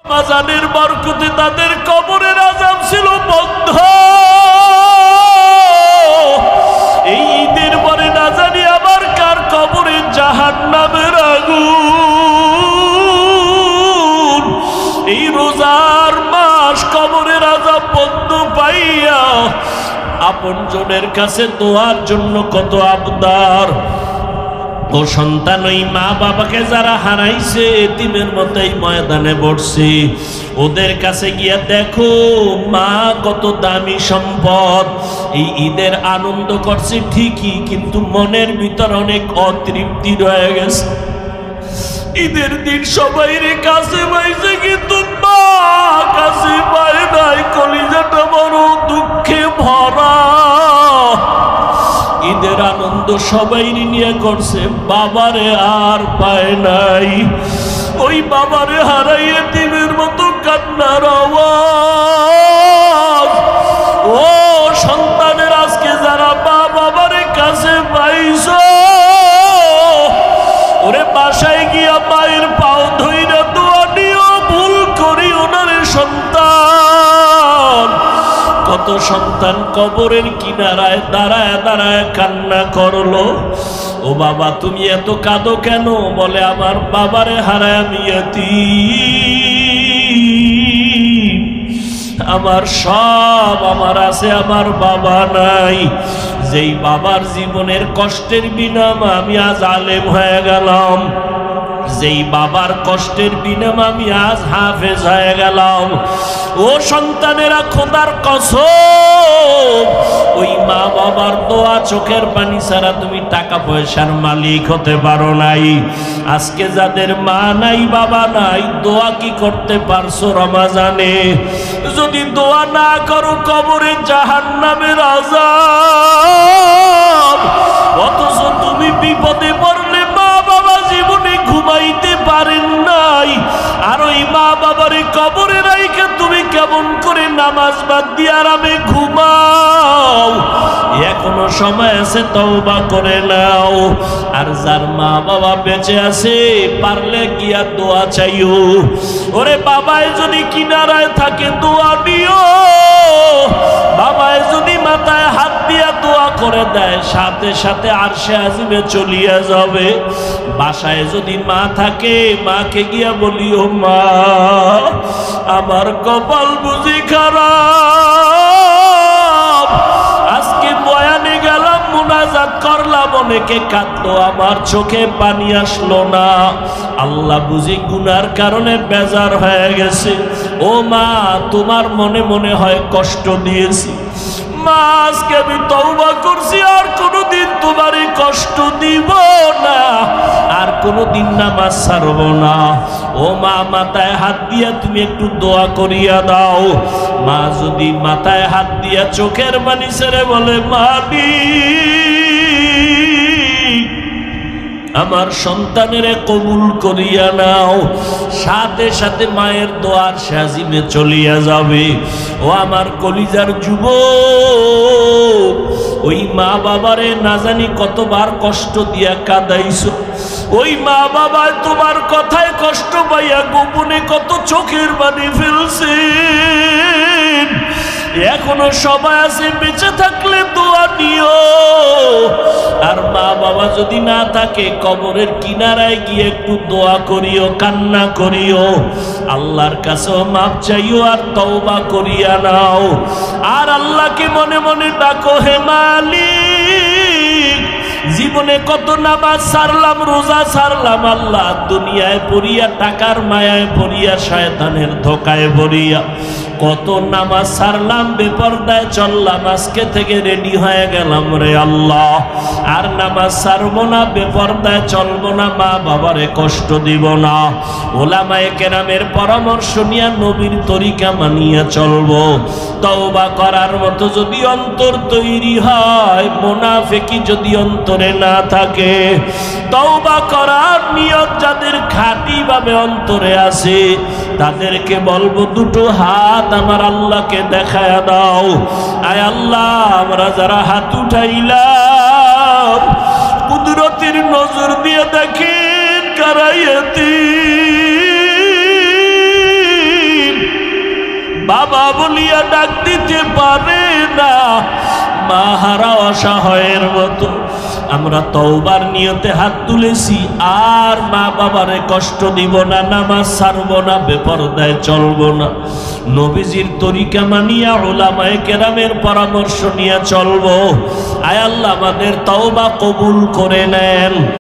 আযানের বরকতে তাদের কবরের আযাব ছিল বন্ধ। এই ঈদের পরে না জানি আবার কার কবরে জাহান্নামের আগুন। এই রোজার মাস কবরের আযাব বন্ধ পাইয়া আপনজনের কাছে দোয়ার জন্য কত আবদার। ও সন্তান, ওই মা বাবাকে যারা হারাইছে এতিমের মতোই ময়দানে বসছে, ওদের কাছে গিয়া দেখো মা কত দামি সম্পদ। এই ঈদের আনন্দ করছে ঠিকই, কিন্তু মনের ভিতর অনেক অতৃপ্তি রয়ে গেছে। ঈদের দিন সবাই রে কাছে পাইছে, কিন্তু মা কাছে পায় নাই। কলিজাটা বড় দুঃখে ভরা। ঈদের আনন্দ সবাই নিয়ে করছে, বাবারে আর পায় নাই। ওই বাবারে হারাইয়ে দিনের মতো কান্নার আওয়াজ। ও সন্তানের আজকে যারা মা বাবারে কাছে পাইছ, ওরে বাসায় গিয়া মায়ের পাও ধইরা দোয়া নিও, ভুল করিও না রে সন্তান। কত সন্তান কবরের কিনারায় দাঁড়ায় দাঁড়ায় কান্না করলো। ও বাবা তুমি এত কাঁদো কেন? বলে আমার বাবারে হারায় আমি এতিম, আমার সব আমার আছে, আমার বাবা নাই। যেই বাবার জীবনের কষ্টের বিনিময়ে আমি আজ আলেম হয়ে গেলাম, যেই বাবার কষ্টের বিনিময়ে আমি আজ হাফেজ হয়ে গেলাম। ও সন্তানেরা, খোদার কসম, ওই মা বাবার দোয়া চোখের পানি ছাড়া তুমি টাকা পয়সার মালিক হতে পারো নাই। আজকে যাদের মা নাই বাবা নাই, দোয়া কি করতে পারছো রমজানে? যদি দোয়া না করো কবরে জাহান্নামের আযাব। অথচ তুমি বিপদে পড়লে মা বাবা জীবনে ঘুমাইতে পারেন নাই, আর ওই মা বাবারে কবরে রাইখা তুমি কেমন করে নামাজ বাদ দিয়ে আরামে ঘুমাও? এখনো সময় আছে, তওবা করে নাও। আর যার মা বাবা বেঁচে আছে পারলে গিয়া দোয়া চাইও। ওরে বাবায় যদি কিনারায় থাকে দোয়া দিও। বাবায় যদি মাথায় হাত দিয়া দোয়া করে দেয়, সাথে সাথে আরশে আজিমে চলিয়া যাবে। বাসায় যদি মা থাকে, মাকে গিয়া বলিও মা আমার কপাল বুঝি খারাপ, আজকে বয়ানে গেলাম মুনাজাত করলাম, অনেকে কাঁদলো, আমার চোখে পানি আসলো না। আল্লাহ বুঝি গুনার কারণে বেজার হয়ে গেছে। ও মা তোমার মনে মনে হয় কষ্ট দিয়েছি। মা আজকে আমি তওবা করছি, আর কোনোদিন তোমারই কষ্ট দিব না, আর কোনোদিন নামাজ ছাড়ব না। ও মা মাথায় হাত দিয়া তুমি একটু দোয়া করিয়া দাও। মা যদি মাথায় হাত দিয়া চোখের পানি ছেড়ে বলে মালিক আমার সন্তানের কবুল করিয়া নাও, সাথে সাথে মায়ের দোয়ার সাজিমে চলিয়া যাবে। ও আমার কলিজার যুবক, ওই মা বাবারে না জানি কতবার কষ্ট দিয়া কাঁদাইছো। ওই মা বাবা তোমার কথায় কষ্ট পাইয়া গোপনে কত চোখের পানি ফেলছে। এখনো সময় আছে, বেঁচে থাকলে দোয়া নিও। আর মা বাবা যদি না থাকে, কবরের কিনারায় গিয়ে একটু দোয়া করিও, কান্না করিও, আল্লাহর কাছেও মাপ চাইও, আর তওবা করিয়া নাও। আর আল্লাহকে মনে মনে ডাকো, হে মালিক জীবনে কত নামাজ ছাড়লাম, রোজা ছাড়লাম, আল্লাহ দুনিয়ায় পড়িয়া, টাকার মায়ায় পড়িয়া, শয়তানের ধোকায় পড়িয়া কত নামাজ ছাড়লাম, বেপরদায় চললাম, আজকে থেকে রেডি হয়ে গেলাম রে আল্লাহ, আর নামাজ ছাড়বো না, বেপরদায় চলবো না, মা বাবারে কষ্ট দিব না। ওলামায়ে কেরামের পরামর্শ নিয়ে নবীর তরিকা মানিয়া চলবো। তওবা করার মতো যদি অন্তর তৈরি হয়, মুনাফিকি যদি অন্তরে না থাকে, তওবা করার নিয়ত যাদের খাঁটি ভাবে অন্তরে আছে, তাদেরকে বলবো দুটো হাত আমার আল্লাহকে দেখায়া দাও। আয় আল্লাহ, আমরা যারা হাত উঠাইলাম, কুদরতের নজর দিয়ে দেখেন কারাইয়াতি বাবা বলিয়া ডাক দিতে পারে না, মা হারা অসহায়ের মতো আমরা তওবার নিয়তে হাত তুলেছি, আর মা বাবারে কষ্ট দিব না, নামাজ ছাড়বো না, বেপরদায় চলবো না, নবীজির তরিকা মানিয়া উলামায়ে কেরামের পরামর্শ নিয়ে চলবো। আয় আল্লাহ আমাদের তওবা কবুল করে নেন।